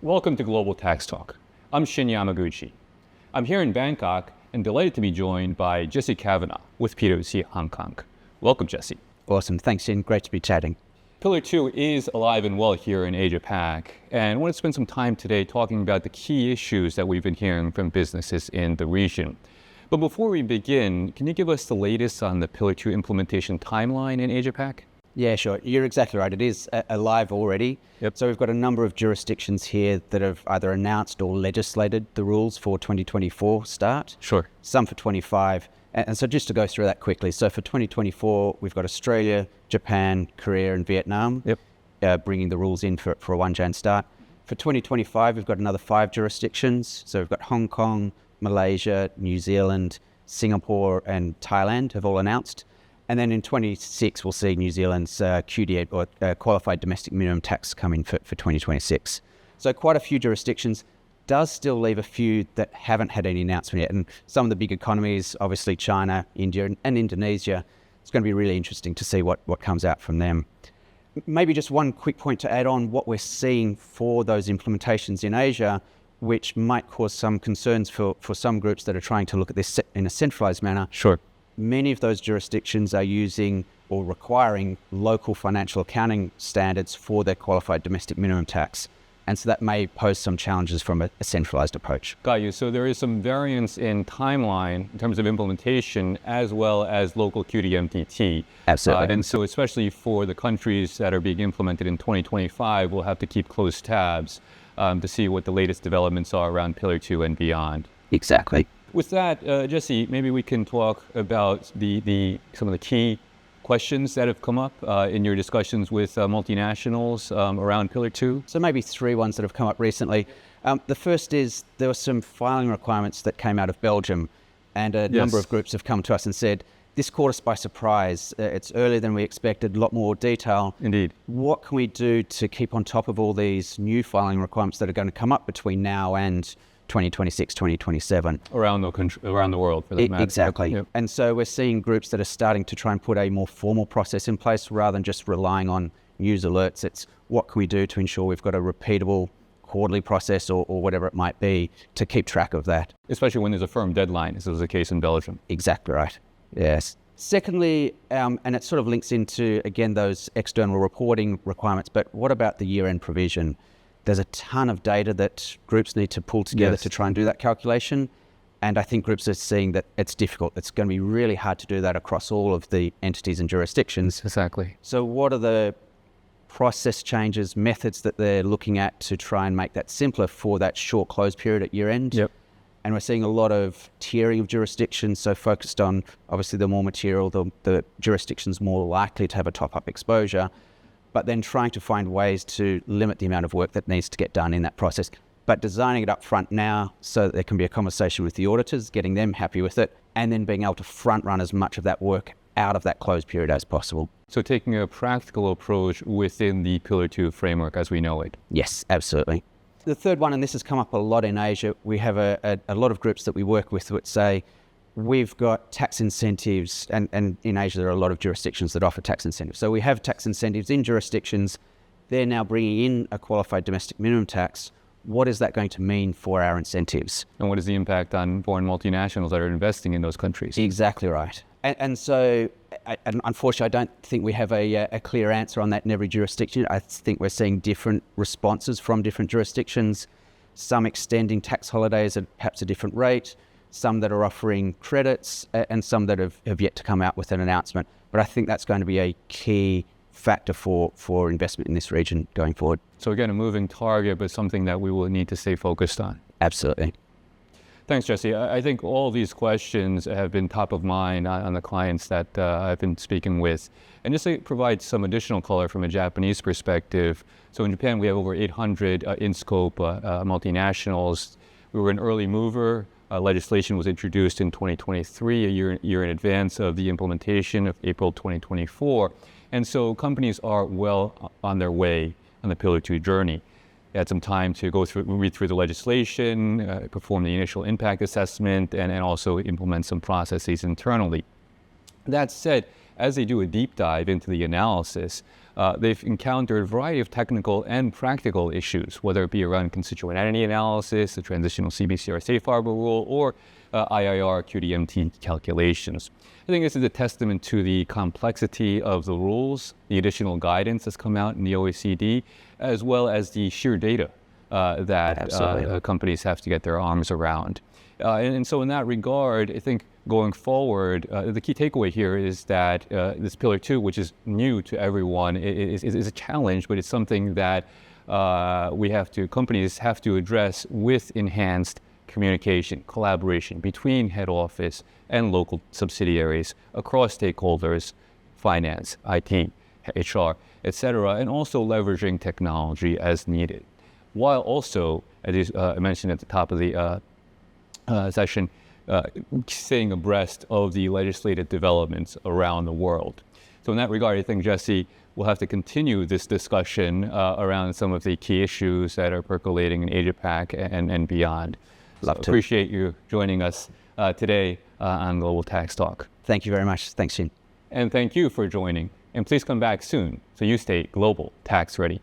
Welcome to Global Tax Talk. I'm Shin Yamaguchi. I'm here in Bangkok and delighted to be joined by Jesse Kavanagh with PwC Hong Kong. Welcome, Jesse. Awesome. Thanks, Shin. Great to be chatting. Pillar 2 is alive and well here in AsiaPac, and I want to spend some time today talking about the key issues that we've been hearing from businesses in the region. But before we begin, can you give us the latest on the Pillar 2 implementation timeline in AsiaPac? Yeah, sure. You're exactly right. It is alive already. Yep. So we've got a number of jurisdictions here that have either announced or legislated the rules for 2024 start. Sure. Some for 25. And so just to go through that quickly. So for 2024, we've got Australia, Japan, Korea, and Vietnam bringing the rules in for a 1 Jan start. For 2025, we've got another 5 jurisdictions. So we've got Hong Kong, Malaysia, New Zealand, Singapore, and Thailand have all announced. And then in 26, we'll see New Zealand's QDMTT, or Qualified Domestic Minimum Tax, come in for 2026. So quite a few jurisdictions. Does still leave a few that haven't had any announcement yet. And some of the big economies, obviously China, India, and Indonesia, it's going to be really interesting to see what comes out from them. Maybe just one quick point to add on what we're seeing for those implementations in Asia, which might cause some concerns for some groups that are trying to look at this in a centralized manner. Sure. Many of those jurisdictions are using or requiring local financial accounting standards for their qualified domestic minimum tax. And so that may pose some challenges from a centralized approach. Got you. So there is some variance in timeline in terms of implementation as well as local QDMTT. Absolutely. And so especially for the countries that are being implemented in 2025, we'll have to keep close tabs to see what the latest developments are around Pillar 2 and beyond. Exactly. With that, Jesse, maybe we can talk about some of the key questions that have come up in your discussions with multinationals around Pillar 2. So maybe 3 ones that have come up recently. The first is there were some filing requirements that came out of Belgium, and a number of groups have come to us and said, this caught us by surprise. It's earlier than we expected, a lot more detail. Indeed. What can we do to keep on top of all these new filing requirements that are going to come up between now and 2026, 2027. Around the world, for that matter. Exactly. Yep. And so we're seeing groups that are starting to try and put a more formal process in place rather than just relying on news alerts. It's what can we do to ensure we've got a repeatable quarterly process or whatever it might be to keep track of that. Especially when there's a firm deadline, as was the case in Belgium. Exactly right. Yes. Secondly, and it sort of links into, again, those external reporting requirements, but what about the year-end provision? There's a ton of data that groups need to pull together to try and do that calculation. And I think groups are seeing that it's difficult. It's going to be really hard to do that across all of the entities and jurisdictions. Exactly. So what are the process changes, methods that they're looking at to try and make that simpler for that short close period at year end? Yep. And we're seeing a lot of tiering of jurisdictions, so focused on obviously the more material, the jurisdictions more likely to have a top-up exposure, but then trying to find ways to limit the amount of work that needs to get done in that process, but designing it up front now so that there can be a conversation with the auditors, getting them happy with it, and then being able to front run as much of that work out of that closed period as possible. So taking a practical approach within the Pillar 2 framework as we know it. Yes, absolutely. The third one, and this has come up a lot in Asia, we have a lot of groups that we work with that say, we've got tax incentives, and in Asia there are a lot of jurisdictions that offer tax incentives. So we have tax incentives in jurisdictions. They're now bringing in a qualified domestic minimum tax. What is that going to mean for our incentives? And what is the impact on foreign multinationals that are investing in those countries? Exactly right. And so, unfortunately, I don't think we have a clear answer on that in every jurisdiction. I think we're seeing different responses from different jurisdictions, some extending tax holidays at perhaps a different rate, some that are offering credits, and some that have yet to come out with an announcement. But I think that's going to be a key factor for investment in this region going forward. So again, a moving target, but something that we will need to stay focused on. Absolutely. Thanks, Jesse. I think all these questions have been top of mind on the clients that I've been speaking with. And just to provide some additional color from a Japanese perspective, so in Japan we have over 800 in-scope multinationals. We were an early mover. Legislation was introduced in 2023, a year in advance of the implementation of April 2024. And so companies are well on their way on the Pillar 2 journey. They had some time to read through the legislation, perform the initial impact assessment, and also implement some processes internally. That said, as they do a deep dive into the analysis, they've encountered a variety of technical and practical issues, whether it be around constituent entity analysis, the transitional CBCR safe harbor rule, or IIR QDMTT calculations. I think this is a testament to the complexity of the rules, the additional guidance that's come out in the OECD, as well as the sheer data that companies have to get their arms around. And so in that regard, I think going forward, the key takeaway here is that this Pillar 2, which is new to everyone, is a challenge, but it's something that companies have to address with enhanced communication, collaboration between head office and local subsidiaries across stakeholders, finance, IT, HR, etc., and also leveraging technology as needed, while also, as I mentioned at the top of the session, staying abreast of the legislative developments around the world. So in that regard, I think, Jesse, we'll have to continue this discussion around some of the key issues that are percolating in AsiaPac and beyond. Love to. Appreciate you joining us today on Global Tax Talk. Thank you very much. Thanks, Shin. And thank you for joining. And please come back soon so you stay global tax ready.